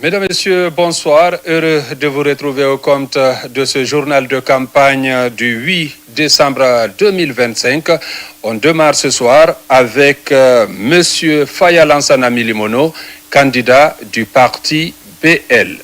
Mesdames, Messieurs, bonsoir. Heureux de vous retrouver au compte de ce journal de campagne du 8 décembre 2025. On démarre ce soir avec Monsieur Faya Lansana Milimono, candidat du parti BL.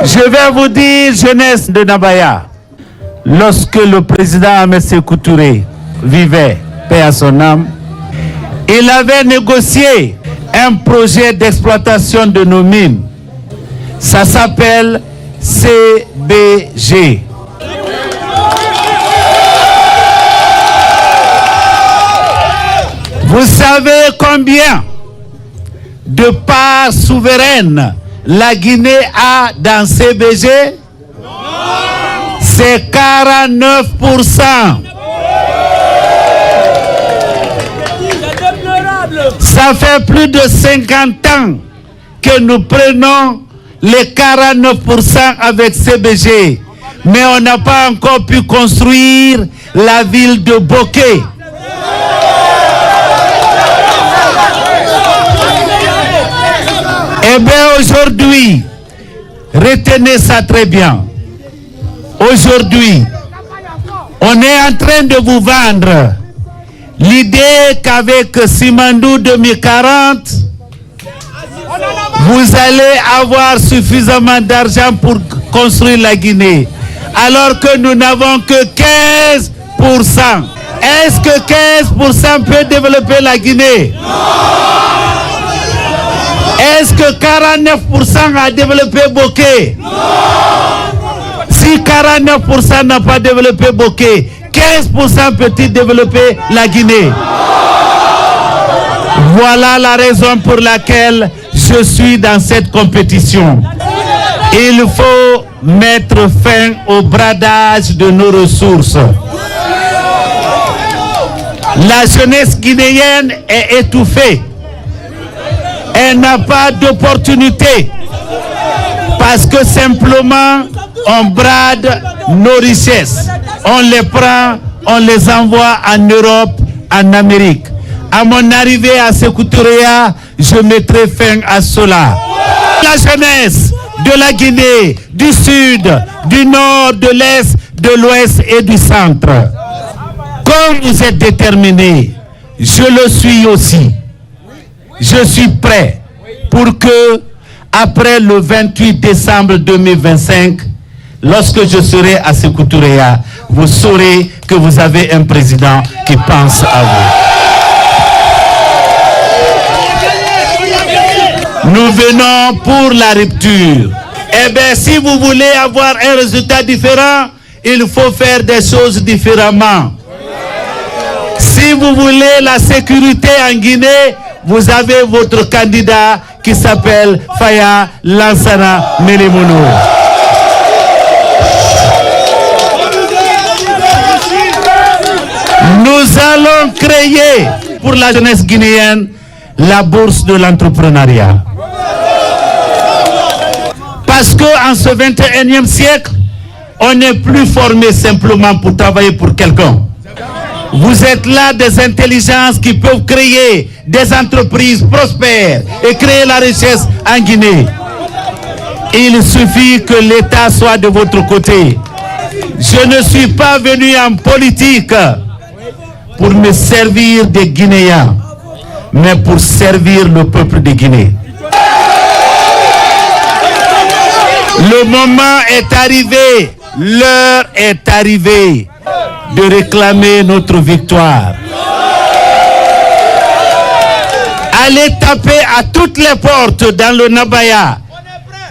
Je vais vous dire, jeunesse de Nabaya, lorsque le président Ahmed Sékou Touré vivait, paix à son âme, il avait négocié un projet d'exploitation de nos mines. Ça s'appelle CBG. Vous savez combien de parts souveraines la Guinée a dans CBG? C'est 49%. Ça fait plus de 50 ans que nous prenons les 49% avec CBG. Mais on n'a pas encore pu construire la ville de Bokeh. Eh bien aujourd'hui, retenez ça très bien. Aujourd'hui, on est en train de vous vendre l'idée qu'avec Simandou 2040, vous allez avoir suffisamment d'argent pour construire la Guinée. Alors que nous n'avons que 15%. Est-ce que 15% peut développer la Guinée? Est-ce que 49% a développé Bokeh? Si 49% n'a pas développé Bokeh, 15% peut-il développer la Guinée? Voilà la raison pour laquelle je suis dans cette compétition. Il faut mettre fin au bradage de nos ressources. La jeunesse guinéenne est étouffée. Elle n'a pas d'opportunité parce que simplement on brade nos richesses. On les prend, on les envoie en Europe, en Amérique. À mon arrivée à Sékou Touré, je mettrai fin à cela. La jeunesse de la Guinée, du sud, du nord, de l'est, de l'ouest et du centre. Comme vous êtes déterminés, je le suis aussi. Je suis prêt pour que, après le 28 décembre 2025, lorsque je serai à Sékou Touré, vous saurez que vous avez un président qui pense à vous. Nous venons pour la rupture. Eh bien, si vous voulez avoir un résultat différent, il faut faire des choses différemment. Si vous voulez la sécurité en Guinée, vous avez votre candidat qui s'appelle Faya Lansana Milimono. Nous allons créer pour la jeunesse guinéenne la bourse de l'entrepreneuriat. Parce qu'en ce 21e siècle, on n'est plus formé simplement pour travailler pour quelqu'un. Vous êtes là des intelligences qui peuvent créer des entreprises prospères et créer la richesse en Guinée. Il suffit que l'État soit de votre côté. Je ne suis pas venu en politique pour me servir des Guinéens, mais pour servir le peuple de Guinée. Le moment est arrivé, l'heure est arrivée de réclamer notre victoire. Allez taper à toutes les portes dans le Nabaya.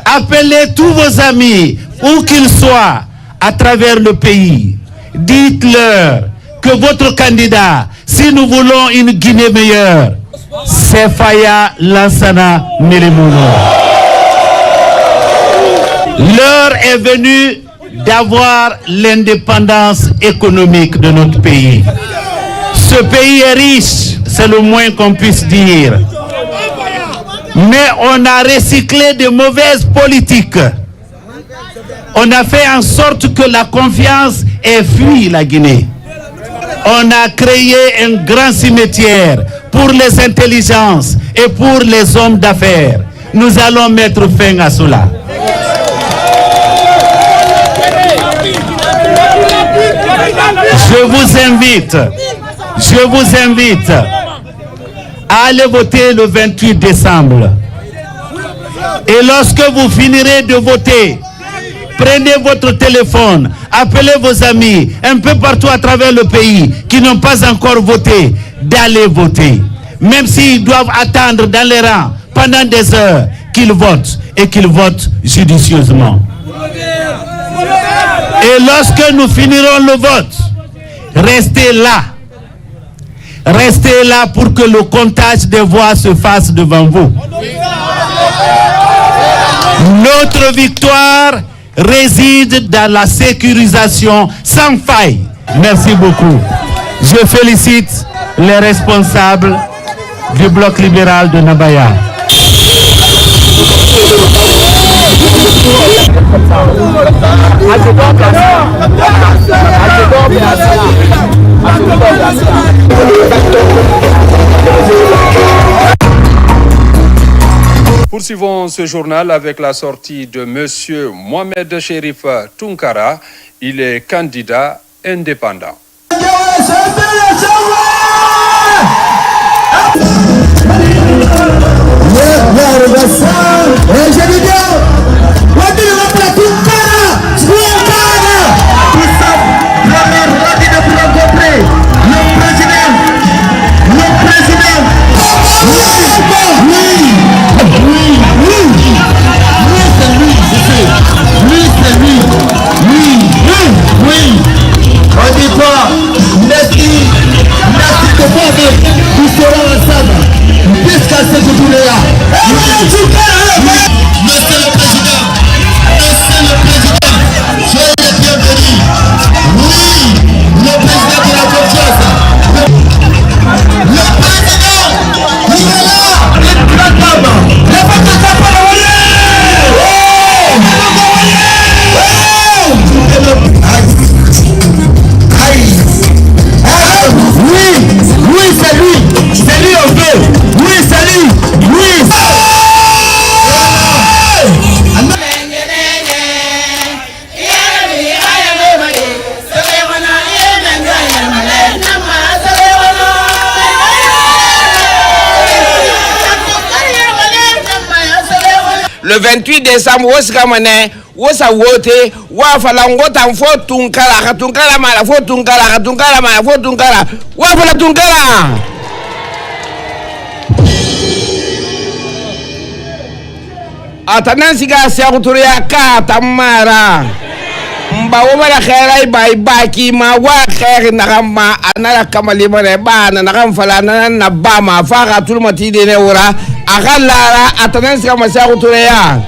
Appelez tous vos amis, où qu'ils soient, à travers le pays. Dites-leur que votre candidat, si nous voulons une Guinée meilleure, c'est Faya Lansana Melemouno. L'heure est venue d'avoir l'indépendance économique de notre pays. Ce pays est riche, c'est le moins qu'on puisse dire. Mais on a recyclé de mauvaises politiques. On a fait en sorte que la confiance ait fui la Guinée. On a créé un grand cimetière pour les intelligences et pour les hommes d'affaires. Nous allons mettre fin à cela. Je vous invite à aller voter le 28 décembre. Et lorsque vous finirez de voter, prenez votre téléphone, appelez vos amis un peu partout à travers le pays qui n'ont pas encore voté, d'aller voter. Même s'ils doivent attendre dans les rangs pendant des heures, qu'ils votent et qu'ils votent judicieusement. Et lorsque nous finirons le vote, restez là. Restez là pour que le comptage des voix se fasse devant vous. Notre victoire réside dans la sécurisation sans faille. Merci beaucoup. Je félicite les responsables du bloc libéral de Nabaya. Poursuivons ce journal avec la sortie de Monsieur Mohamed Cherif Tunkara. Il est candidat indépendant. Le 28 décembre, wosa wote wafala ngota mfo tunkala mala fo tunkala wafala tunkala. Atanansi ga siakuture ya kata mara mba wala khairai bai baki ma wa khair nakama anala kamali mare bana nakamfala na bama faga tulmati de ne wora akalara atanansi ga siakuture ya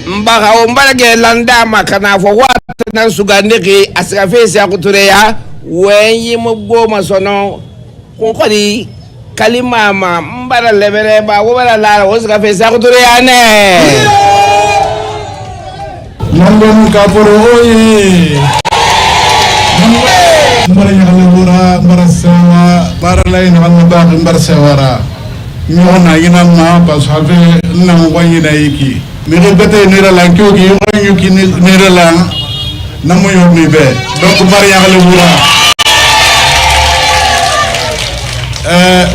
mbaga ombara ge landa makana fo wata nan sugandiki asrafe siakuture ya wenyi mugbo masono konkodi kalimama mbara lebere ba wala la wosga fe sakuture yane Nambon kaporo oye mbara nyalura mbara sewa bara lain handa mbara sewara nyona inama pasave na ngwanyi na iki miribete nira lankyo ki yuki nira lang namoyo mibe donc mbara nyalura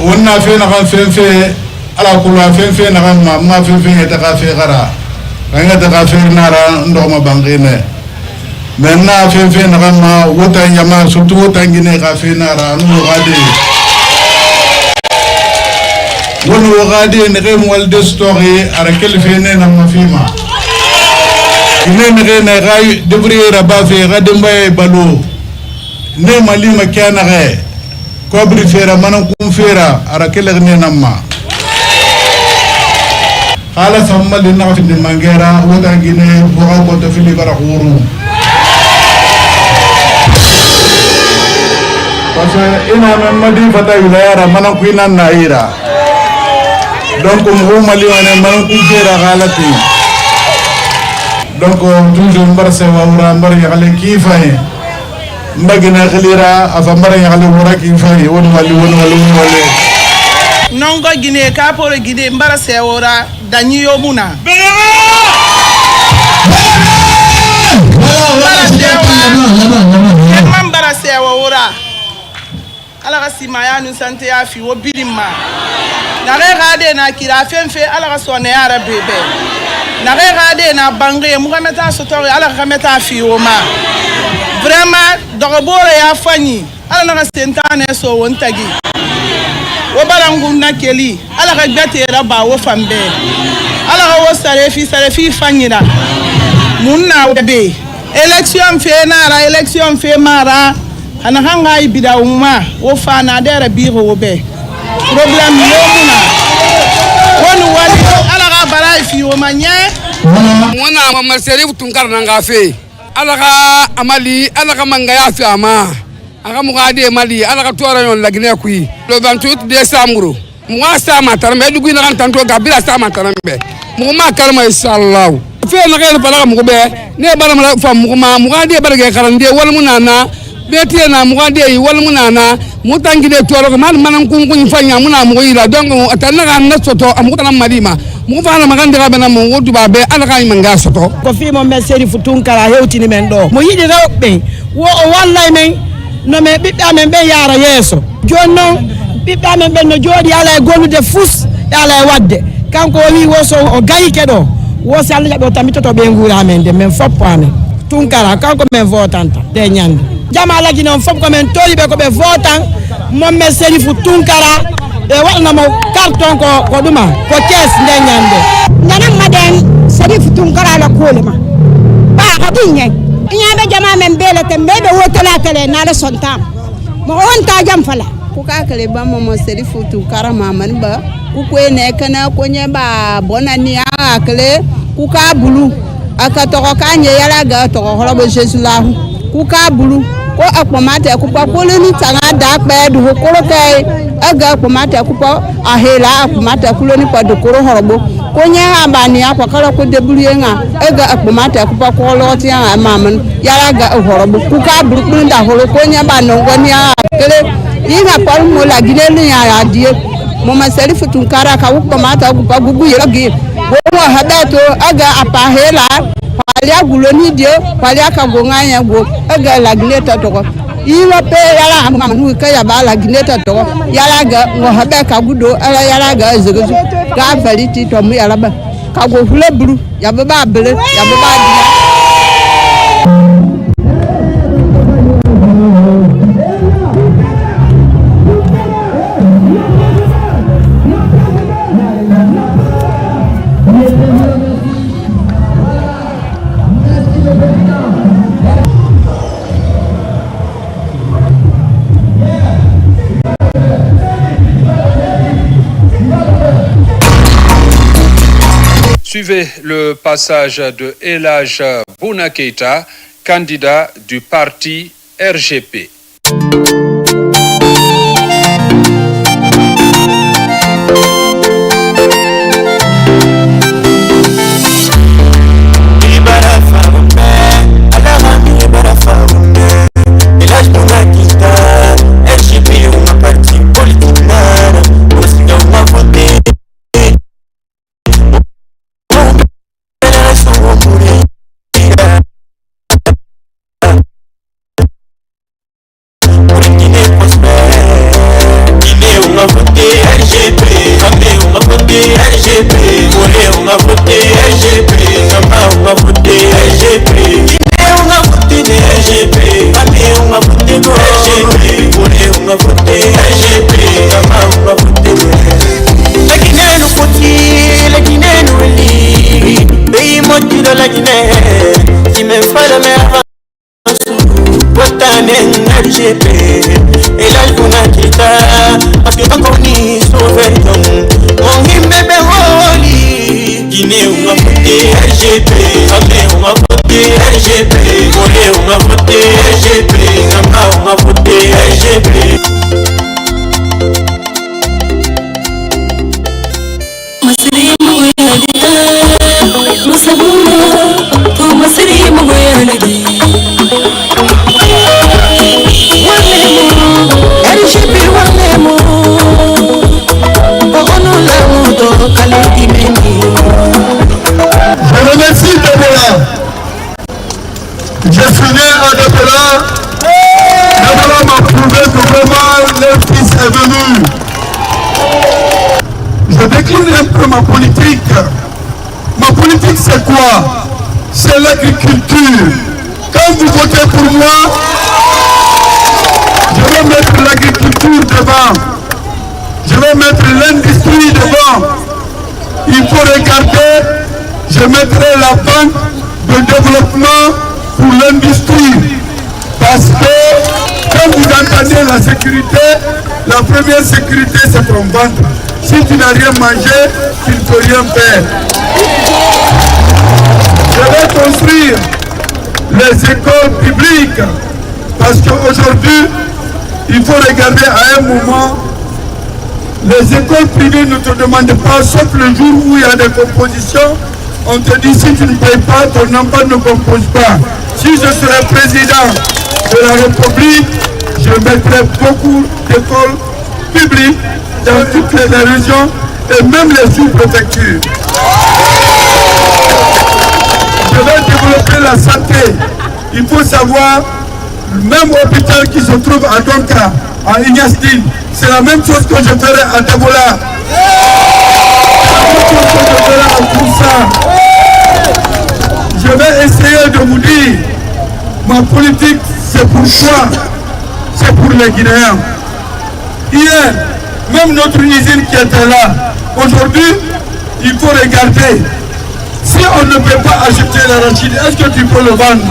wonna fe na kan fe ala kula fe na ma fe ta ka fe gara nga ta ka fe nara ndo ma bangine menna fe na ma wota nyama surtout wota ngine ka fe nara no gade wono gade ne rem wal de story ara kel fe ne na ma fima ine ne ne ray devrier raba fe gade mbay balo ne malima kana re kobri fera manan kum fera ara kel ne na ma ala samma li na fi mangera wota ngine bo ko to fili bara khuru parce ina men madi fata wilayara manan ku ina naira donc mo mali wane manan ku fera galati donc toujours mbar se wawra mbar yale kifay mbagina khalira afa mbar yale wora kifay won wali nongo gine ka poro gide mbara se wora danyi yomuna mbara se wora ala ka simaya nu sante ya fi wo birima na regade na kira fenfe ala ka sone ara bebe na regade na bangre mu kameta sotori ala ka meta fi wo ma vraiment dogobore ya fanyi ala na sentane so wontagi wo barangun na keli ala ka gatera ba wo fambe ala ka wo sarefi fanyira munna be election fe mara ana hanga ibida umma wo fana dere biro wo be problem yo muna wonu wali ala ka bara fi wo manye wana mama Serif Tunkara nanga fe ala ka amali ala ka mangaya fi ama aka mugade mali ala ka tora yon lagine kui le 28 décembre muga sama tarme dugu na kan tanto gabila sama tarme muguma kalma inshallah fe na kay bala mugube ne bala mala fa mugade barage karande wal munana beti na mugade yi wal munana mutangide toro ko man manan kun fanya muna mugoyira donc atanna kan na soto amutana malima mu fa na magande ga bana mo wodu ba be ala ka manga soto ko fi mo me Serif Tunkara hewti ni men do mo yidi rewbe wo wallahi men no me bibbe amen be yara yeso jonno bibbe amen be no jodi ala e golude fus ala e wadde kanko wi woso o gayi kedo wo se alla jabe tamito to be ngura amen de men foppo amen Tunkara kanko men votanta de nyande jama la ginon fop ko men toli be ko be votan mo me Serif Tunkara e wadna mo carton ko duma ko kes de nyande nana maden Serif Tunkara la kolema ba hadinye inya be jama men bele tembe be wotala tele na la sontam mo wonta jam fala ku ka kale ba mo Serif Tunkara maman ba ku ko ne kana ko nya ba bonani akale ku ka bulu aka to ka nye yala ga to ko robo Jesus la ku ka bulu ko akpomate ku pa ko ni tanga da pe du ko ro kai aga akpomate ku pa ahela akpomate ku lo ni pa du ko ro robo ko nya abani akwa kala ko debulu nga aga akpomate ku pa ko lo ti nga maman yala ga robo ku ka bulu nda holo ko nya ba no ngoni akele yinga par mo la gine ni ya die mo ma Serif Tunkara ka ku mata ku pa gugu yogi wo habato aga apahela palia guloni dio palia ka gonganya go aga la gneta to ko iwa pe yala mama nu ka ya ba la gneta to yala ga ngo haba ka gudo ala yala ga zegezu ga valiti to mu yala ba ka go hule buru ya ba bele ya ba dia. Suivez le passage de Elhadj Bouna Keita, candidat du parti RGP. RGP et là on a kita parce que pas connu sauver ton on himbe holi Guinée on va voter RGP Amé on va voter RGP Molé on va voter RGP Namba on va voter RGP Je remercie Debola. Je suis né à Debola. Debola m'a prouvé que vraiment leur fils est venu. Je décline un peu ma politique. Ma politique c'est quoi? C'est l'agriculture. Quand vous votez pour moi, je vais mettre l'agriculture devant. Je vais mettre l'industrie devant. Il faut regarder, je mettrai la banque de développement pour l'industrie. Parce que quand vous entendez la sécurité, la première sécurité c'est ton ventre. Si tu n'as rien mangé, tu ne peux rien faire. Je vais construire les écoles publiques. Parce qu'aujourd'hui, il faut regarder à un moment, les écoles privées ne te demandent pas, sauf le jour où il y a des compositions, on te dit si tu ne payes pas, ton enfant ne compose pas. Si je serais président de la République, je mettrais beaucoup d'écoles publiques dans toutes les régions et même les sous-préfectures. Je vais développer la santé. Il faut savoir, le même hôpital qui se trouve à Donka, à Ignastine, c'est la même chose que je ferai à Debola. C'est la même chose que je ferai à Koussa. Je vais essayer de vous dire, ma politique c'est pour quoi? C'est pour les Guinéens. Hier, même notre usine qui était là, aujourd'hui, il faut regarder. Si on ne peut pas acheter l'arachide, est-ce que tu peux le vendre?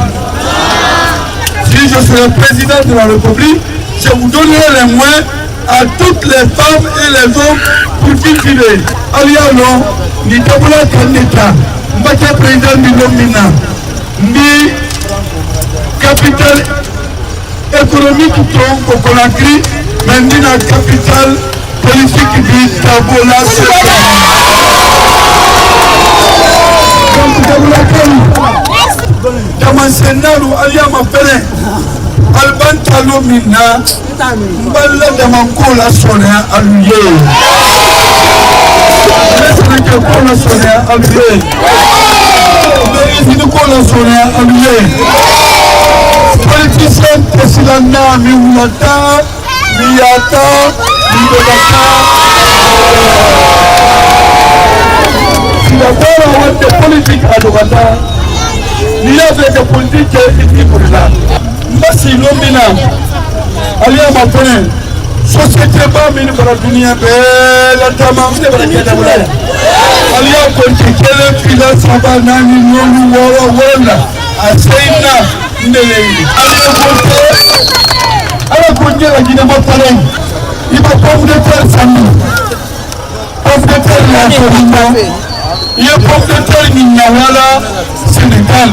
Si je serai président de la République, je vous donnerai les moyens à toutes les femmes et les hommes pour cultiver. Alialo, ni Debola Kaneta, Mbaka président du Lomina, ni capitale économique au Conakry, mais ni la capitale politique du Debola. Donc Debola Kaneta, Damasenaru Aliama Pele, Alban Talomina, Mbala Damakola Sonia Aluye. Laisse-le que Kola Sonia Aluye. Laisse-le Kola Sonia Aluye. Politicien Tessilana Miulata, Miyata, Miyata. Si la parole de politique à Dogata, il y avait des politiques qui étaient pour là. Merci Lomina. Allez à ma peine. Société pas mine pour la dunia belle tama c'est pour la Debola. Allez à politique les finances va nani nonu wala asaina ndele. Allez à politique la Guinée ma pareil. Il va pomme de terre samedi. Pomme de terre la Guinée. Il y a pomme de terre Niawala Sénégal.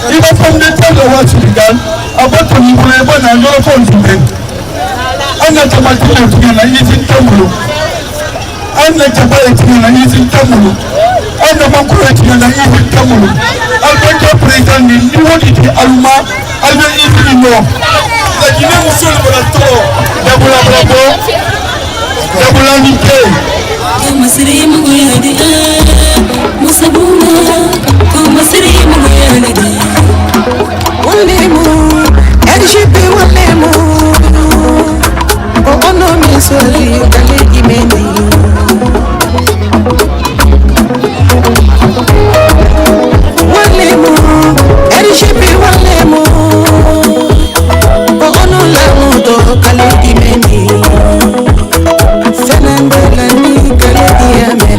Il va pomme de terre le roi Sénégal. Après ton niveau, il va dans le fond du pays. On a tomate le tuer na ici Tamoulou. On a tomate le tuer na ici Tamoulou. On a manqué le tuer na ici Tamoulou. Avec le président du niveau du Alma, avec ici du Nord. La Guinée Moussoul pour la tour. Debola Bravo. Debola Niké. Como seria mulher Musabuna, como seria mulher Walemo, RGP Walemo. Oh no me sorry, kale imeni. Walemo, RGP Walemo. Oh no la mudo kale imeni. Fernando Lani kale diame.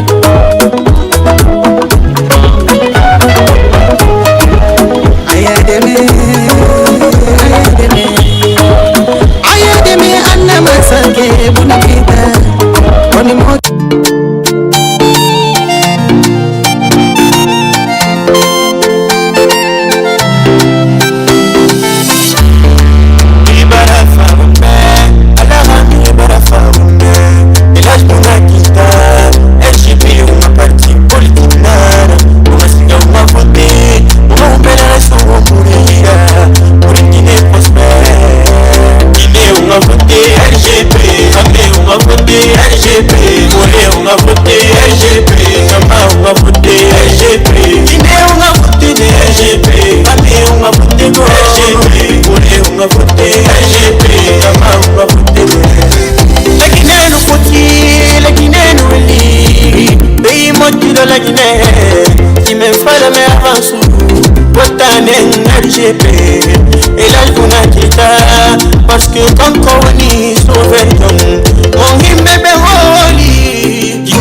Ayademe, ayademe. parce que kanko woni sauveton mon himɓe ɓe hooli.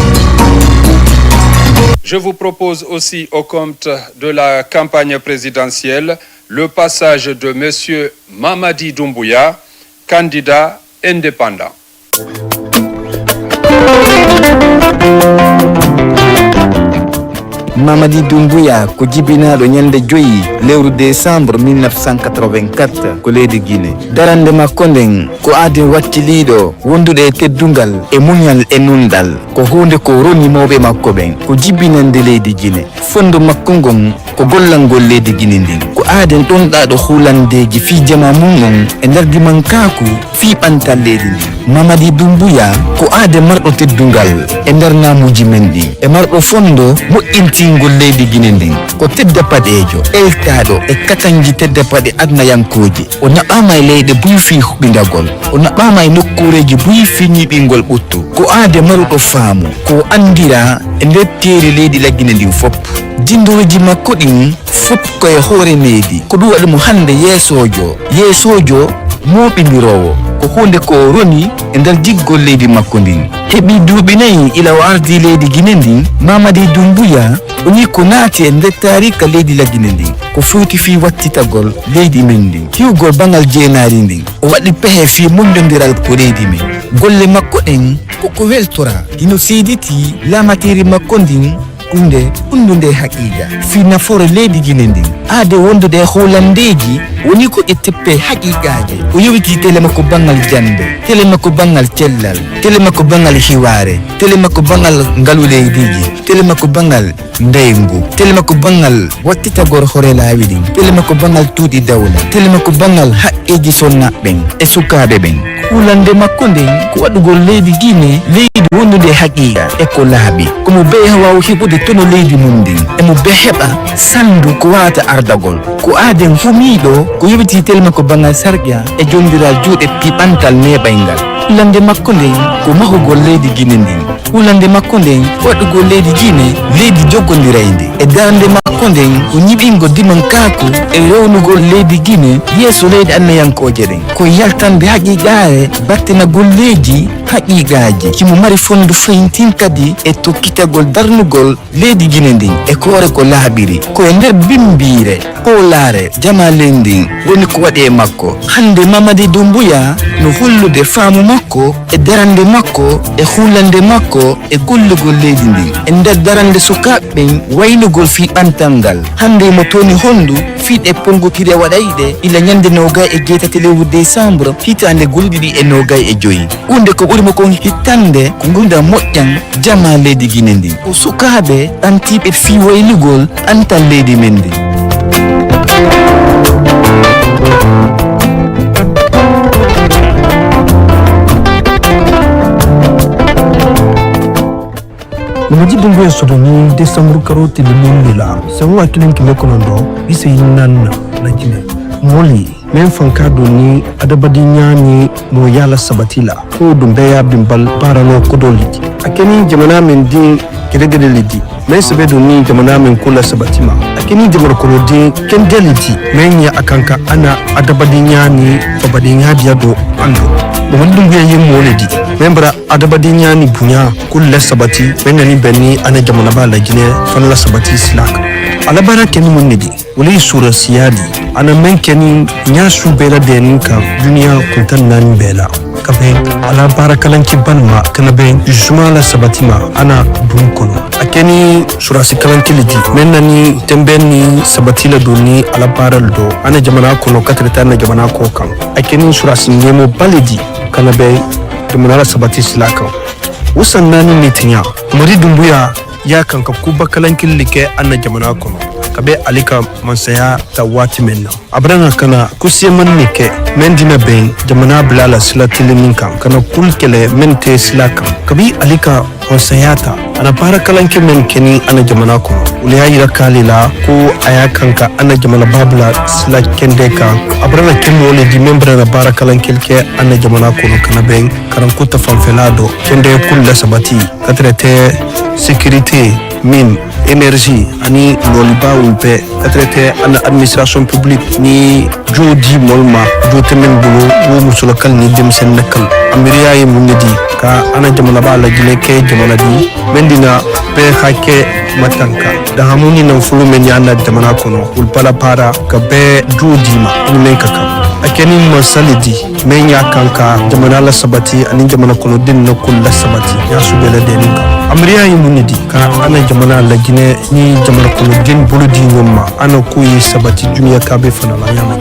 Je vous propose aussi au compte de la campagne présidentielle le passage de Monsieur Mamadi Doumbouya, candidat indépendant. Mamadi Doumbouya ko jibinaɗo ñande 5 lewru décembre 1984 ko leydi Guinée. Darande makko nden ko aade wakkiliɗo wondude e teddungal e muñal e nundal ko hunde ko roni mawɓe makko ɓen ko jibinande leydi Guinée. Fondo makko ngon ko gollangol leydi Guinée ndin ko aaden ɗonɗaɗo hulandeji fi jama mum e nder dimankaku fi ɓantal leydi ndin. Mamadi Doumbouya ko aade marɗo teddungal e nder namuji men ɗin e marɗo fondo moƴƴintingol leydi Guinée ndin ko tedda paɗejo eltaɗo e katanji tedda paɗe adnayankoji o naɓama e leyɗe buy fi huɓindagol o naɓama e nokkureji buy fi ñiɓingol ɓuttu ko aade maruɗo faamu ko andira e nder teeri leydi la Guinée ndin fop jindoji makko ɗin fop koye hoore meedi ko ɗum waɗi mo hande yeesojo moɓidirowo ko hunde ko roni e nder jiggol leydi makko ndin heɓi duuɓi 4 ila o ardi leydi Guinée ndin. Mamadi Doumbouya woni ko naati e nder tarika leydi la Guinée ndin ko fewti fi wattitagol leydi men ndin hiwgol bangal jeenaari ndin o waɗi pehe fi mondodiral ko leydi men golle makko ɗen koko weltora hino seediti lamateri makko ndin undude haqiqa fi nafoore leydi Guinée ndin aade wondude holandeji woni ko ƴetteppe haqiqaji o yowiti tele makko bangal jande tele makko bangal cellal tele makko bangal hiware tele makko bangal ngalu leydiji tele makko bangal ndeyngu tele makko bangal wattitagor hoore laawi ɗin tele makko bangal tuuɗi dawla tele makko bangal haqqeji sonnaɓɓen e sukaɓe ɓen hulande makko nden ko waɗugol leydi Guinée leydi wondude haqiqa e ko laaɓi komo be waw heɓude tono leydi mum ndin emo be heɓa sandu ko wawata ardagol ko aaden humiɗo ko yewiti tele makko bangal sarƴa e jondiral juuɗe piɓantal neɓaygal hulande makko nden ko mahugol leydi Guinée ndin hulande makko nden ko waɗugol leydi Guinée leydi joggodirayndi e darande makko nden ko ñiɓingo dimankaku e rewnugol leydi Guinée yeeso leydi annayankoje ɗen ko yaltande haqiqare battina golleji haqiqaji kimo mari fondu fayintin kadi e tokkitagol darnugol leydi Guinée ndin e koore ko laaɓiri koye nder bimbire hoolare jama leydi ndin woni ko waɗi e makko hande Mamadi Doumbouya no hollude faamu makko e darande makko e hulande makko e gollugol leydi ndin e nder darande sukaɓeɓen waynugol fi ɓantal ngal hande mo toni hondu fiiɗe pongotire waɗayɗe ila ñande 27 lewru décembre hitande golɗiɗi e 25 hunde ko ɓurimo kon hittande ko gurdam moƴƴan jama leydi Guinée ndin ko sukaɓe ɗantiɓe fi waylugol ɓantal leydi men ndin. Mamadi Doumbouya sodoni décembre karo tili la sanwa kilen kile konondo ise nan na Guinée moli men fanka doni adabadi nyani mo yala sabatila ko dumbeya bimbal parano kodoliti akeni jamana men di kedegede lidi men sebe doni jamana men kula sabatima akeni jamar kolodi ken deliti men ya akanka ana adabadi nyani fabadi nyadi do ando Mamadi Doumbouya yem moledi membra adabadi nyani bunya kulle sabati menani benni ana jamana ba la Guinée fan la sabati slak alabara keni munedi wali sura siyadi ana men keni nya su bela denin ka duniya kuntan nan bela kabe alabara kalanki banma kana ben juma la sabatima ana dum kono akeni sura sikalanki lidi menani tembeni sabati la duni alabara do ana jamana kono katreta na jamana ko kan akeni sura singemo balidi kana be dumunala sabati silaka wusan nani mitinya Mamadi Doumbouya ya kanka kuba kalankin like anna jamana kono kabe alika mansaya ta wati menna abranga kana kusiye man nike mendina ben jamana blala silatili ninkan kana kulkele mente silaka kabi alika konseyata ana bara kalanke men keni ana jamana ko uli ayira kalila ko ayakanka ana jamana babla sila kendeka abrana kemo le di membre na bara kalanke ke ana jamana ko kana ben karan kuta fanfelado kende kulla sabati katrete sécurité mine énergie ani loliba ulpe katrete ana administration publique ni jodi molma jote men bulu wo musulakal ni dem sen nakal amiriya yi munidi ka ana jamana ba la gile ke jamana di mendina be hake matanka da hamuni nan fulu men yana jamana kono ulpala para ka be jodi ma ni men kaka akeni masalidi men ya kanka jamana la sabati ani jamana kono din na kullu sabati ya subela deninka amriya yi munidi ka ana jamana la gine ni jamana kono din buludi ngomma ana kuyi sabati duniya ka be fana la yana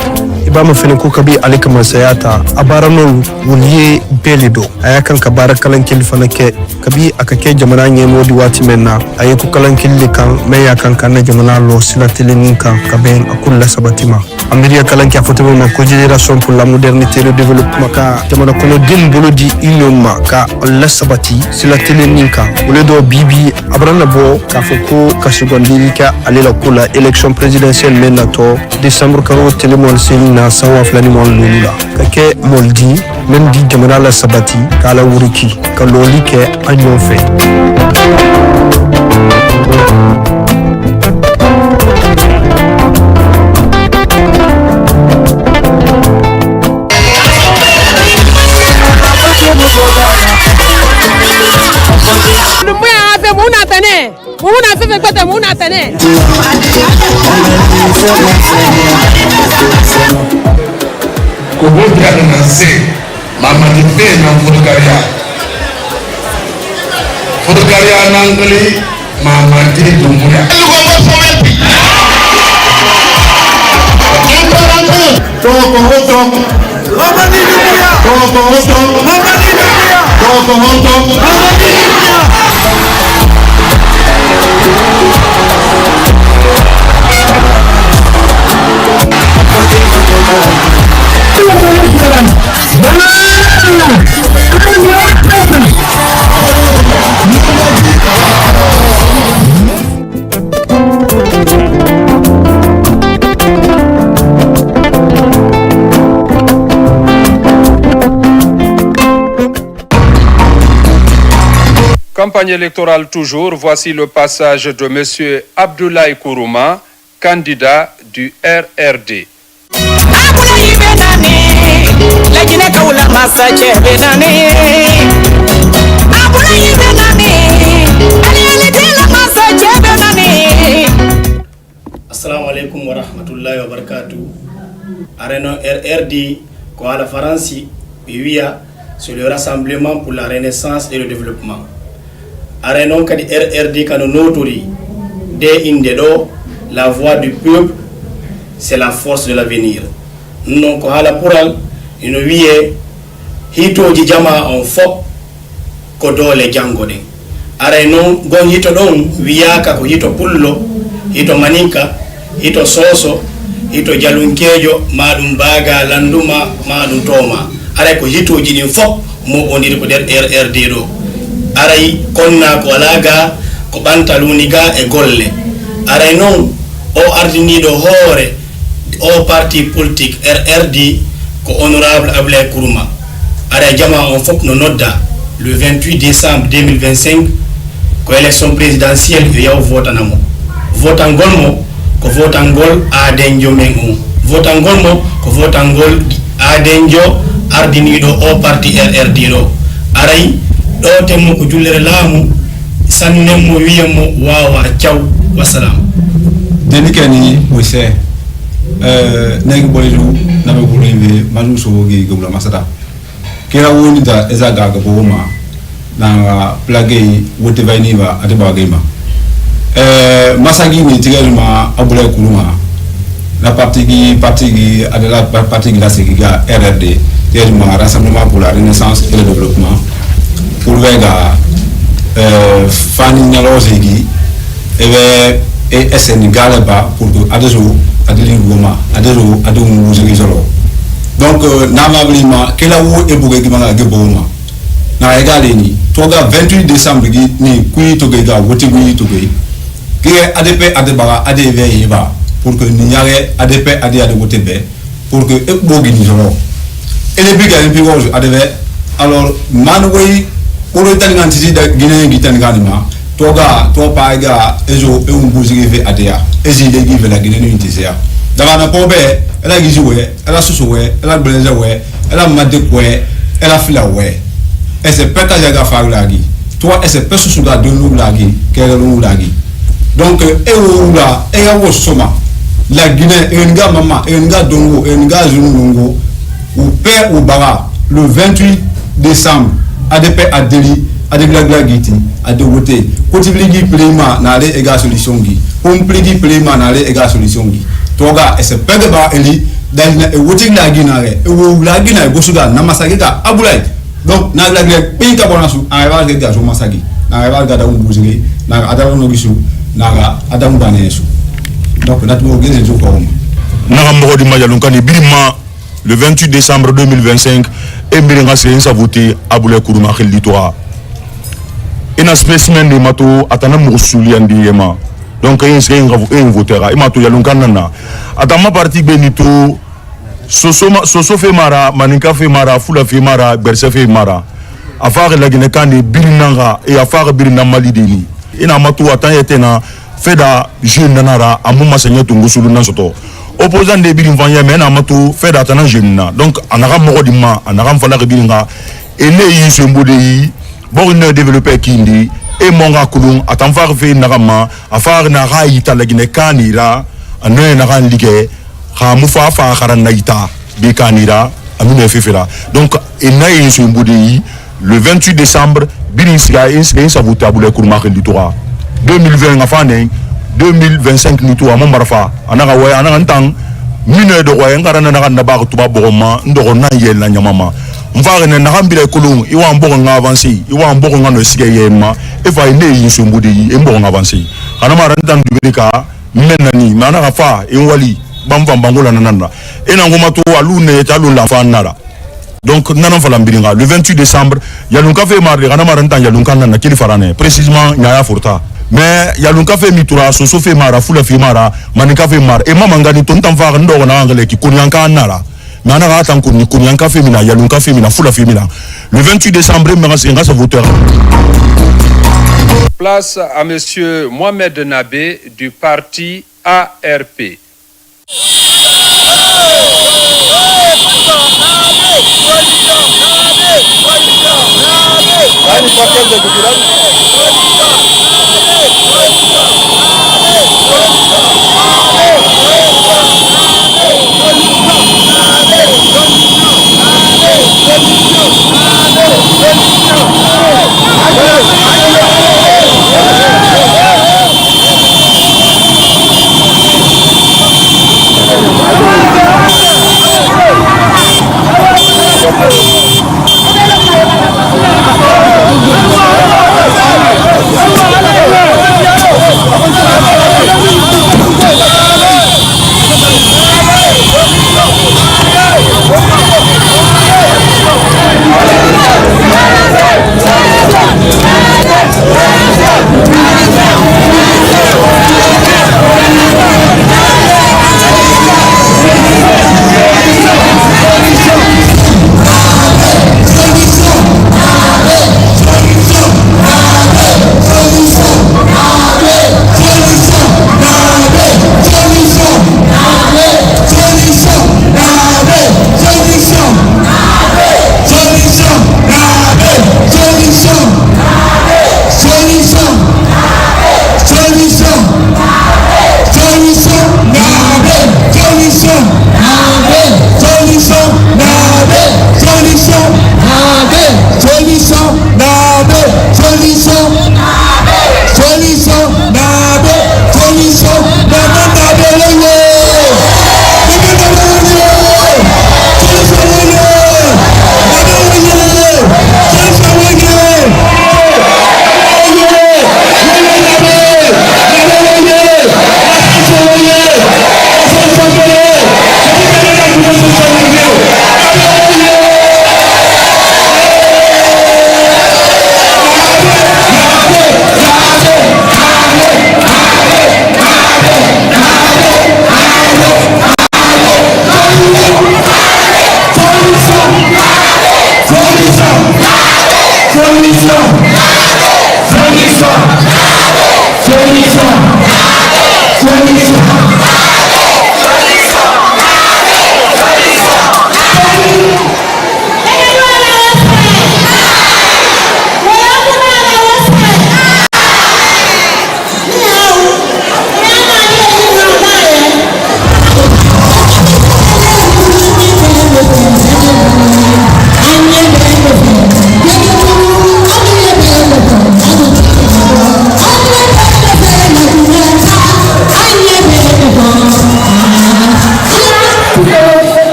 ibama fene ko kabi alika masayata abaranol wuliye belido ayakan ka barakalan kilfana ke kabi akake jamana nyemo di wati menna ayeko kalan killi kan me yakan kan jamana lo silatelin kan kaben akulla sabatima amiriya kalan ki afoto ma ko génération pour la modernité et le développement ka jamana kono din buludi inyoma ka alla sabati silatelin kan uledo bibi abrana bo ka foko ka segondi ka alela kula élection présidentielle menato décembre karo telemon na sawa flani mon lulula kake moldi men di jamana la sabati kala wuriki ka loli ke anyo fe Kubudia nanse mama di pena Furgaria nangali mama di dumuya Campagne électorale toujours, voici le passage de M. Abdoulaye Kourouma, candidat du RRD. Assalamu alaikum wa rahmatullahi wa barakatuh. Arena RRD, ko ala faransi wiya sur le rassemblement pour la renaissance et le développement. Arena kadi RRD kano notori de indedo la voix du peuple, c'est la force de l'avenir. Non ko hala pural ino wiye hitoji jama on fo ko dole jangode. Arena gon hito don wiyaka ko hito pullo, hito maninka, hito soso, hito jalunkejo, madum baga landuma, madum toma. Aray ko hitoji din fo mo ondir ko der RRD do. Aray konna ko alaga ko bantaluniga e golle. Aray non o ardinido hore o parti politique RRD ko honorable Abdoulaye Kourouma. Aray jama on fok no nodda le 28 décembre 2025 ko élection présidentielle yo yaw votanamo. Votangol mo ko votangol adenjo men on. Votangol mo ko votangol adenjo ardinido o parti RRD do. Aray do temmo ko jullere laamu sannemo wiyamo wawa ciaw wassalam. Denikani Mousse negi bolilu nabe bulimbe manu sogi gobla masata kira woni da ezaga ga boma na plage wote vainiva ateba gema masagi ni tigalma Abdoulaye Kourouma la partie adela partie la segiga RRD tellement rassemblement pour la renaissance et le développement pour vega fani nyalozegi et SN galaba pour adezo adeli goma adezo adum musiki solo donc normalement kela wo ebuge gimanga geboma na egale ni toga 28 décembre ni kui toga ga woti kui toga ki ADP adebara adeve yeba pour que ni yare ADP ade wote be pour que ekbogi ni jolo ele biga en bigo adeve alors manway pour etangan tisi da guinéen gitangan ma toga to paiga ejo e un buzige adea ezi de give la guinéen intisia dama na pobe ela gijiwe ela susuwe ela belezewe ela madekwe ela filawe ese peka jaga faglagi toi ese pesu suga donu lagi kero lagi donc ewoula ewo soma la Guinée enga mama enga dongo enga zunungo ou père ou bara le 28 décembre ADP adeli adeglagla giti adewote kotibligi plema na le ega solution gi kompligi plema na le ega solution gi toga ese pega ba eli dalina e wote la ginare e wo la gina go suga na masagika abulai donc na la gre pinka bonasu arriva ga gazo masagi na arriva ga da umbuzige na adamu no gisu na adamu banesu donc natmo gese jo ko na mbo di majalunkani birima le 28 décembre 2025 et biringa se sa voté abulai kuruma khili toa ina spécimen de mato atana musuli andi yema donc un votera et mato yalunkana na atama parti benito soso fe mara maninka fe mara fula fe mara berse fe mara afare la Guinée kande birinanga et afare birina malidini ina mato atan yetena feda jeune nanara amuma senye tungusulu nansoto opposant de birin vanya mena mato feda atana jeune na donc anaka mogodima anaka fala biringa ele yisembode yi borne développer kindi et monga kulung atamfar fe nagama afar na raita la Guinée kanira ane na ran lige khamufa fa kharan naita be kanira amune fefera donc enayi yisembode le 28 décembre birin siga sa voter abule kurma khilitora 2020 afane 2025 ni to amambarfa anaka way anaka ntang mine de way ngarana na ba tuba bogoma ndoro na yel na nyamama mfare na ngambile kulung iwa mbogo nga avancer iwa mbogo nga no sige yema e fa ine yinsumbudi e mbogo nga avancer kana mara ntang dubika menani mana ka fa e wali bamva bangola nananda ena ngoma to alune talu la fa nara donc nanan fala mbiringa le 28 décembre yalunka fe marde kana mara ntang yalunka nana kili farane précisément nyaya furta mais yalunka fe mitura soso fe mara fula fe mara manika fe mara e mama ngani to ntamfa ndo na ngale ki kunyanka nara nana ga tan kunyanka fe mina yalunka fe mina fula fe mina le 28 décembre ngasa voteur. Place à monsieur Mohamed Nabé du parti ARP.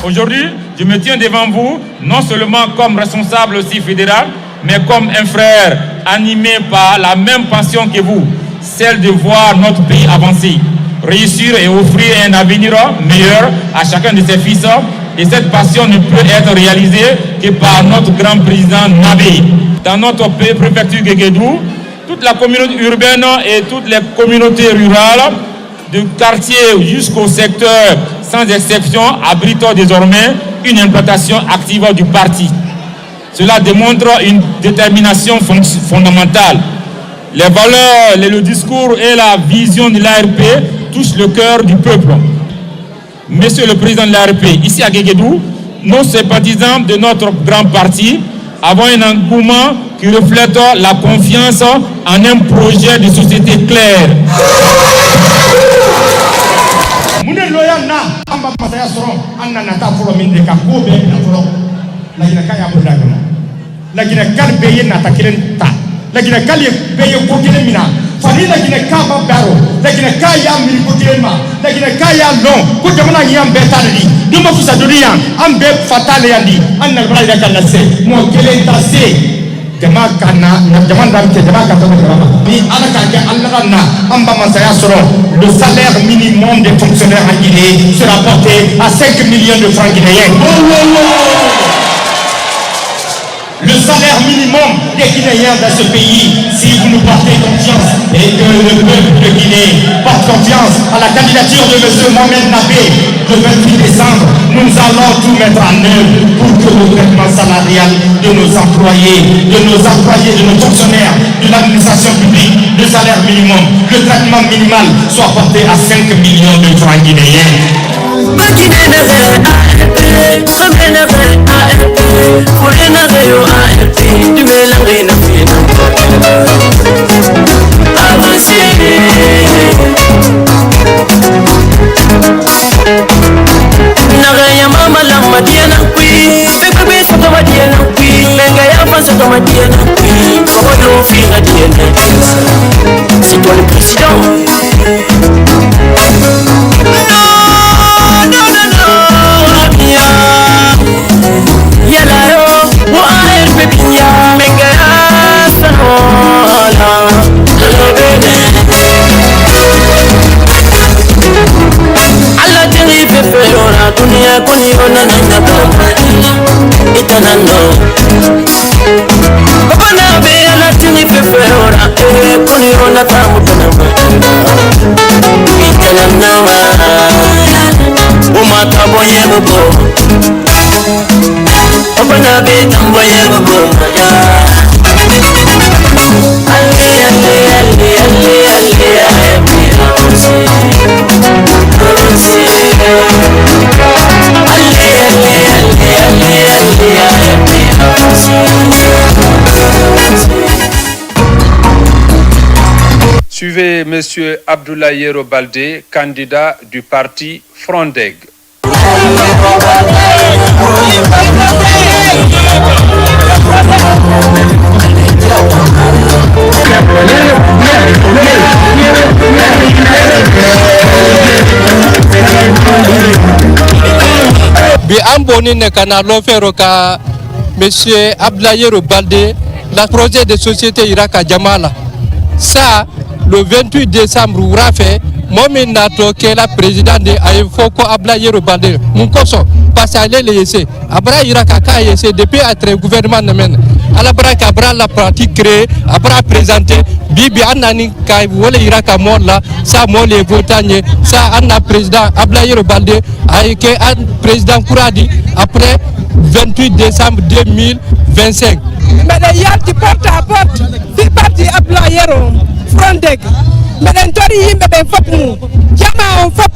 Aujourd'hui, je me tiens devant vous, non seulement comme responsable aussi fédéral, mais comme un frère animé par la même passion que vous, celle de voir notre pays avancer, réussir et offrir un avenir meilleur à chacun de ses fils. Et cette passion ne peut être réalisée que par notre grand président Nabé. Dans notre préfecture Guéguédou, toute la communauté urbaine et toutes les communautés rurales, du quartier jusqu'au secteur, sans exception, abritent désormais une implantation active du parti. Cela démontre une détermination fondamentale. Les valeurs, le discours et la vision de l'ARP touchent le cœur du peuple. Monsieur le président de l'ARP, ici à Guéguédou, nos sympathisants de notre grand parti avons un engouement qui reflète la confiance en un projet de société clair. Mune loya na amba masaya soro anna na ta folo min de ka ko be na folo la gina kaya bo da gama la gina kal be yen na ta kiren ta la gina kal be ye ko kiren mina fani la gina ka ba baro la gina kaya mi ko kiren ma la gina kaya non ko jamana ni am be ta di dum fu sa duniya am be fatale yandi anna bra da kan se mo kelen ta se jama kana jama dam ke jama ka to ni ala ka ke Allah na amba masaya soro le salaire minimum des fonctionnaires en Guinée sera porté à 5 millions de francs guinéens. Le salaire minimum des Guinéens dans ce pays, si vous nous portez confiance et que le peuple de Guinée porte confiance à la candidature de M. Mohamed Nabé le 28 décembre, nous allons tout mettre en œuvre pour que le traitement salarial de nos employés, de nos fonctionnaires, de l'administration publique, le salaire minimum, le traitement minimal soit porté à 5 millions de francs guinéens. Nagaya mama lang madiana kui, bebe sa madiana kui, nagaya pa sa madiana kui, kodo fina diana. C'est toi le président. Dunia kuni ona nana bamba itanando Papa na be ala tini pepe ora kuni ona tamu tanamba itananawa umata boye bobo Papa na be tamboye bobo ya Suivez M. Abdoulaye Yero Baldé, candidat du parti Frondeg. Bi amboni ne kana lo fero ka monsieur Abdoulaye Yero Baldé la projet de société Iraka Jamala. Ça le 28 décembre Rafe momin nato ke la président de Ayfoko Abdoulaye Yero Baldé mun koso parce que les yese abra Iraka ka yese depuis être gouvernement men alabra kabra la pratique créée abra présenté bibi anani kay wala iraka molla sa mole votanye sa anna président Abdoulaye Baldé ay ke président Kouradi après 28 décembre 2025. Mais yalti porte à porte fi parti Abdoulaye Frondeg mais tori yimbe be fop mu jama on fop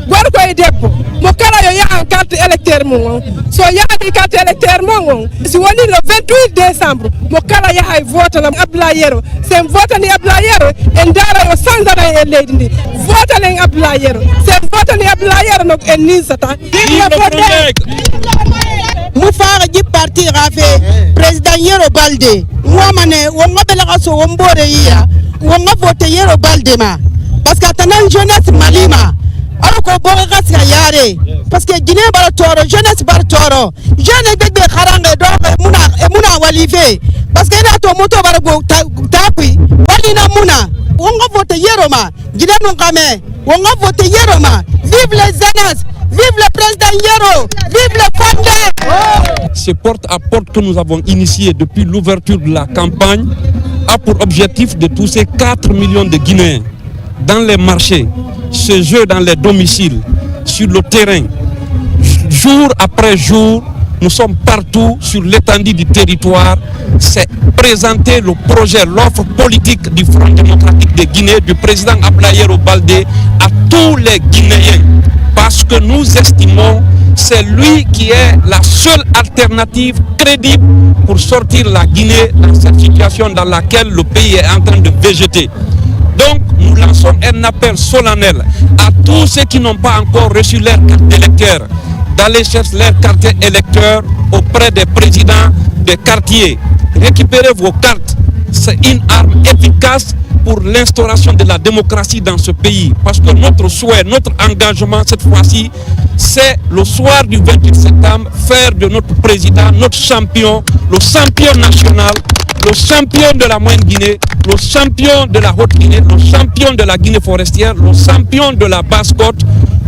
gorko e debbo mo kala yo ya carte électeur mo so yaadi carte électeur mo si woni le 28 décembre mo kala ya hay vote la Abdoulaye c'est vote ni Abdoulaye en dara yo sanzana e leydi ndi vote len Abdoulaye c'est vote ni Abdoulaye no en nisata mu fara ji parti rafe président Yero Baldé womane wonga bela so wombore yiya wonga vote Yero Baldé ma parce que tanan jeunesse malima alko boga gasga yare parce que Guinée bar toro jeunesse bar toro jeune de kharange do muna walife parce que na to moto bar go tapui walina muna wonga vote Yero ma Guinée non kame wonga vote Yero ma vive les jeunesses. Vive le président Yero! Vive le Fondé! Ce porte-à-porte que nous avons initié depuis l'ouverture de la campagne a pour objectif de toucher 4 millions de Guinéens dans les marchés, ce jeu dans les domiciles, sur le terrain. Jour après jour, nous sommes partout sur l'étendue du territoire. C'est présenter le projet, l'offre politique du Front démocratique de Guinée, du président Abdoulaye Baldé à tous les Guinéens. Parce que nous estimons c'est lui qui est la seule alternative crédible pour sortir la Guinée dans cette situation dans laquelle le pays est en train de végéter. Donc nous lançons un appel solennel à tous ceux qui n'ont pas encore reçu leur carte d'électeur d'aller chercher leur carte électeur auprès des présidents des quartiers. Récupérez vos cartes, c'est une arme efficace pour l'instauration de la démocratie dans ce pays. Parce que notre souhait, notre engagement cette fois-ci, c'est le soir du 28 septembre, faire de notre président, notre champion, le champion national, le champion de la Moyenne Guinée, le champion de la Haute Guinée, le champion de la Guinée forestière, le champion de la Basse-Côte,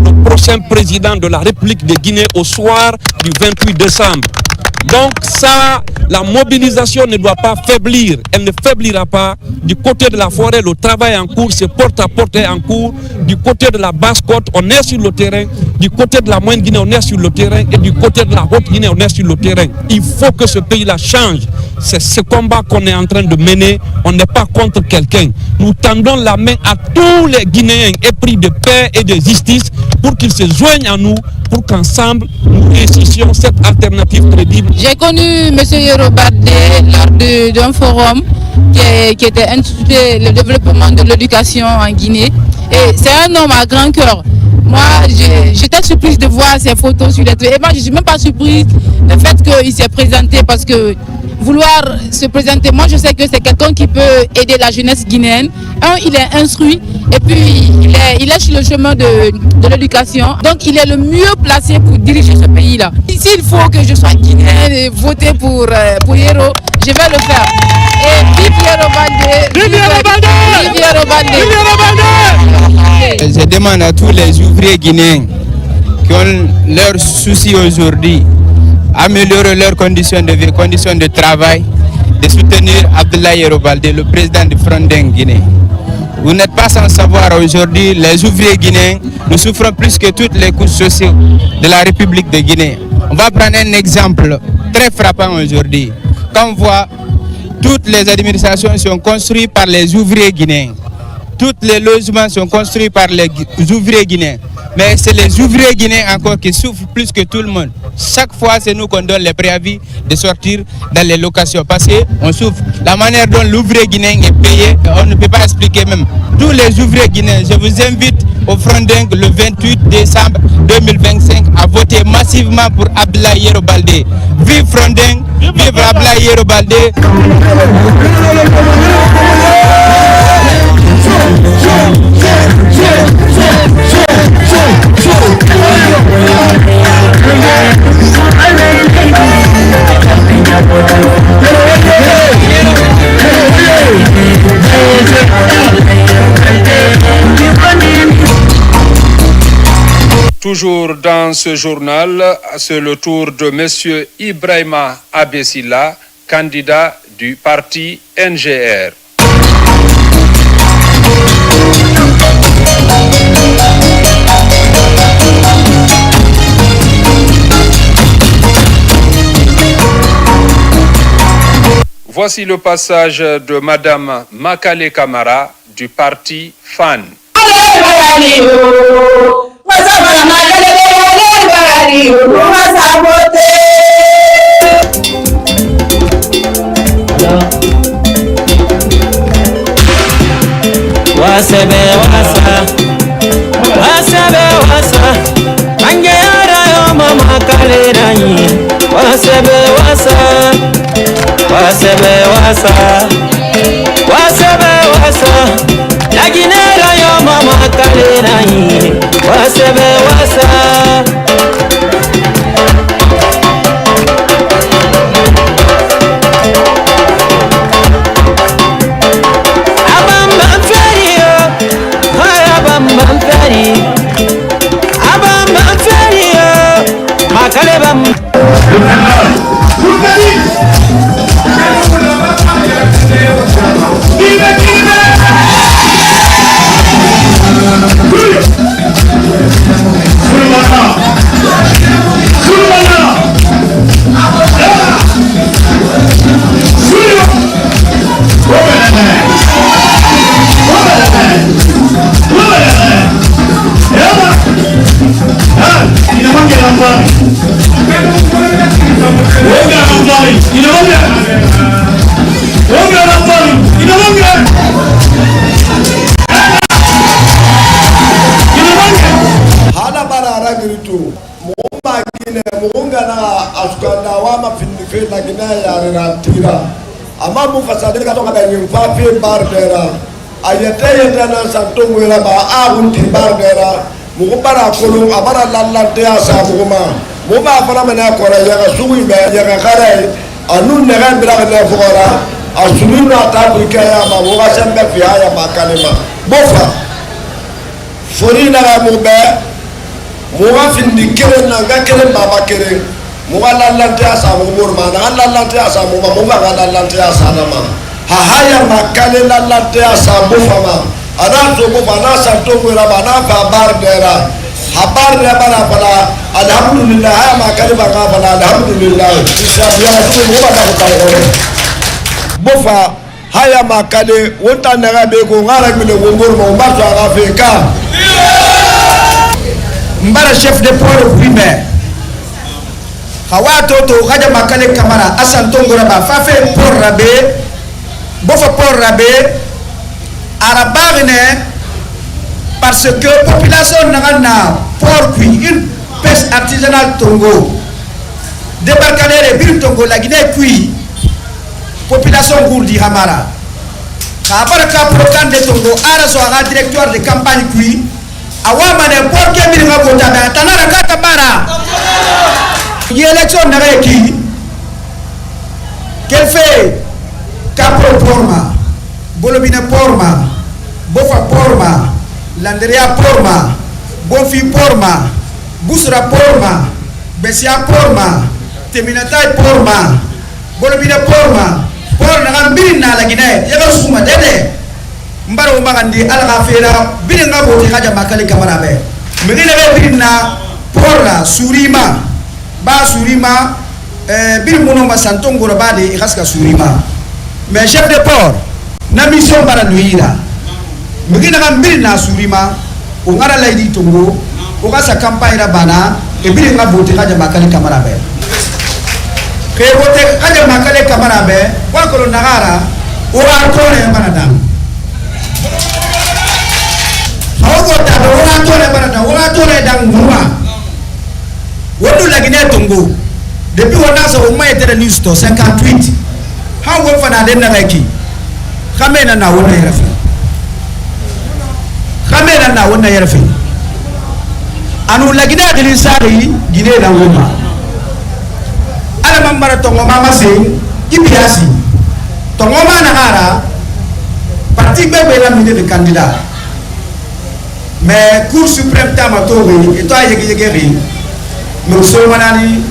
le prochain président de la République de Guinée au soir du 28 décembre. Donc ça, la mobilisation ne doit pas faiblir, elle ne faiblira pas. Du côté de la forêt, le travail est en cours, ce porte-à-porte est en cours. Du côté de la Basse-Côte, on est sur le terrain. Du côté de la Moyenne Guinée, on est sur le terrain. Et du côté de la Haute Guinée, on est sur le terrain. Il faut que ce pays-là change. C'est ce combat qu'on est en train de mener. On n'est pas contre quelqu'un. Nous tendons la main à tous les Guinéens épris de paix et de justice pour qu'ils se joignent à nous, pour qu'ensemble, nous réussissions cette alternative crédible. J'ai connu M. Yero Baldé lors d'un forum qui était intitulé Le développement de l'éducation en Guinée. Et c'est un homme à grand cœur. Moi, j'étais surprise de voir ses photos sur les trucs. Et moi, je ne suis même pas surprise du fait qu'il s'est présenté parce que vouloir se présenter, moi je sais que c'est quelqu'un qui peut aider la jeunesse guinéenne. Il est instruit et puis il est sur le chemin de l'éducation. Donc il est le mieux placé pour diriger ce pays-là. S'il faut que je sois guinéenne et voter pour Yero, je vais le faire. Et vive Yero Baldé! Vive Yero Baldé! Vive Yero Baldé! Vive Yero Baldé! Je demande à tous les ouvriers guinéens qui ont leurs soucis aujourd'hui, améliorer leurs conditions de vie, conditions de travail, de soutenir Abdoulaye Baldé, le président du Front Guinée. Vous n'êtes pas sans savoir aujourd'hui, les ouvriers guinéens, nous souffrons plus que toutes les couches sociales de la République de Guinée. On va prendre un exemple très frappant aujourd'hui. Quand on voit toutes les administrations sont construites par les ouvriers guinéens. Tous les logements sont construits par les ouvriers guinéens. Mais c'est les ouvriers guinéens encore qui souffrent plus que tout le monde. Chaque fois, c'est nous qu'on donne les préavis de sortir dans les locations. Parce qu'on souffre. La manière dont l'ouvrier guinéen est payé, on ne peut pas expliquer même. Tous les ouvriers guinéens, je vous invite au Frondeng le 28 décembre 2025 à voter massivement pour Abdoulaye Baldé. Vive Frondeng, vive Abdoulaye Baldé. Toujours dans ce journal, c'est le tour de M. Ibrahima Abessila, candidat du parti NGR. Voici le passage de Madame Makale Kamara du parti FAN. Wasebe wasa angeyara yo mama kalerani wasebe wasa laginera yo mama kalerani wasebe wasa ama mu fasade ka to ka yin fa fe bardera ayete yete na santo wera ba a un ti bardera mu ko bara kolon abara lallante asa mu ba fara mena ko ra ya ga suwi be ya ga kare anu ne ga bira ga fora asunu na ta bu ka ya ma mu ga sembe fi ya ma kalema bofa fori na ga mu be mu ga findi kere na ga kere baba kere muga lallante asa mu burma na lallante asa mu muga lallante asa na ma ha haya makale lallante asa bu fama ana to bu bana sa to wera bana fa bardera habar ne bana bana alhamdulillah ha makale bana bana alhamdulillah isa biya su mu ba da ta ko bu fa haya makale wonta na ga be ko ngara mi le burma o ba so ga fe ka mbara chef de port primaire hawato to gaja Makale Kamara asan tongora ba fafe por rabe bofa por rabe arabagne parce que population nangana por qui une pêche artisanale tongo débarcadère bir tongo la Guinée qui population gourdi hamara kabara ka programme de tongo ara so aga directeur de campagne qui awama ne por ke bir ngabo tabe tanara ka Kamara l'élection n'a qui qu'elle fait Capro Porma, Bolobina Porma, Bofa Porma, Landria Porma, Bonfi Porma, Bousra Porma, Bessia Porma, Teminatai Porma, Bolobina Porma, Porna Bina la Guinée, Yagosuma Dede, Mbaro Magandi, Alafera, Bilinga Boti Haja Makale Kamarabe, Medina Bina, Porla, Surima. Ba surima bir mono ma santon gora bade ikhaska surima mais chef de port na mission bara nuira mugina kan bir na surima o ngara laydi tongo o ga sa campagne ra bana e bir nga bote ka Makale Kamara be ke bote ka Makale Kamara be wa ko nagara o ga tore bana dam hawo ta do wa tore bana da wa tore dam nguma wodu la Guinée tongo depuis on a so mo était news to 58 ha wo fana den na reki khamena na wona yarafi khamena na wona yarafi anu la Guinée de sari Guinée na woma ala mambara tongo mama se kibiasi tongo mana hara parti bebe la mine de candidat mais cour suprême tamatori et toi yegi mais so manani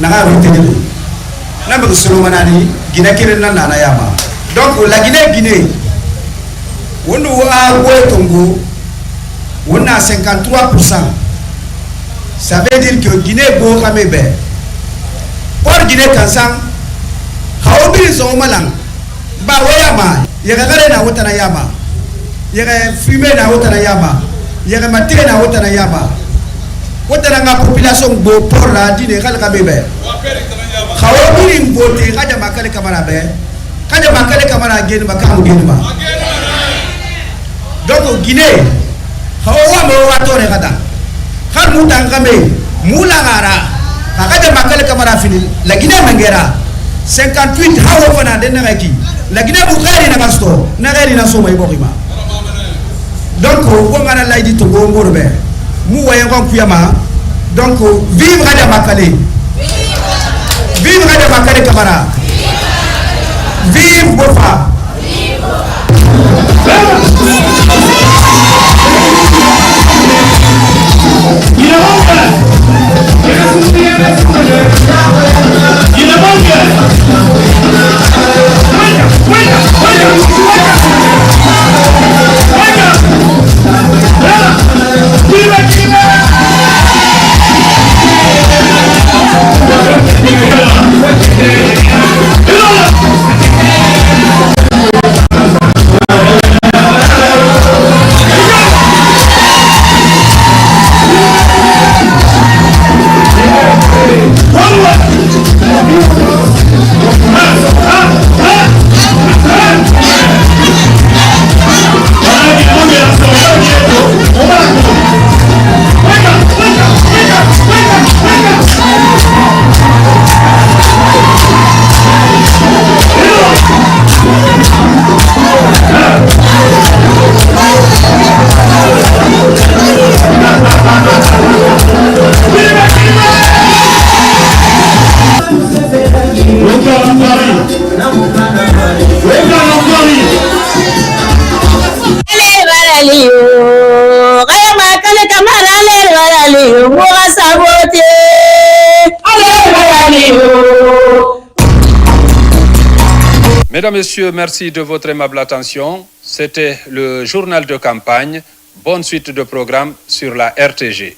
na ga wite de na me solomanani Guinée kelen na nana yama. Donc la Guinée wonu a goye Tongo on a 53%. Ça veut dire que Guinée bo kamebe. Pour Guinée kansang haobi zo malang ba wayama yega gare na wotana yama yega fumer na wotana yama yega matire na wotana yama wotana nga population bo por la dine kala kamebe haobi mbote kaja makale kamara be kaja makale kamara geni makamu geni ma. Donc Guinée hawa mo watore kada kan mutangame mulangara akaja makale kamara fini la Guinée mangera 58 hawa fana den naki la Guinée bu khari na basto na khari na soma ibokima. Donc ko ngana laydi to go morbe mu waye kon kuyama. Donc vive kada makale, vive kada makale kamara, vive Bofa. Mesdames, Messieurs, merci de votre aimable attention. C'était le journal de campagne. Bonne suite de programme sur la RTG.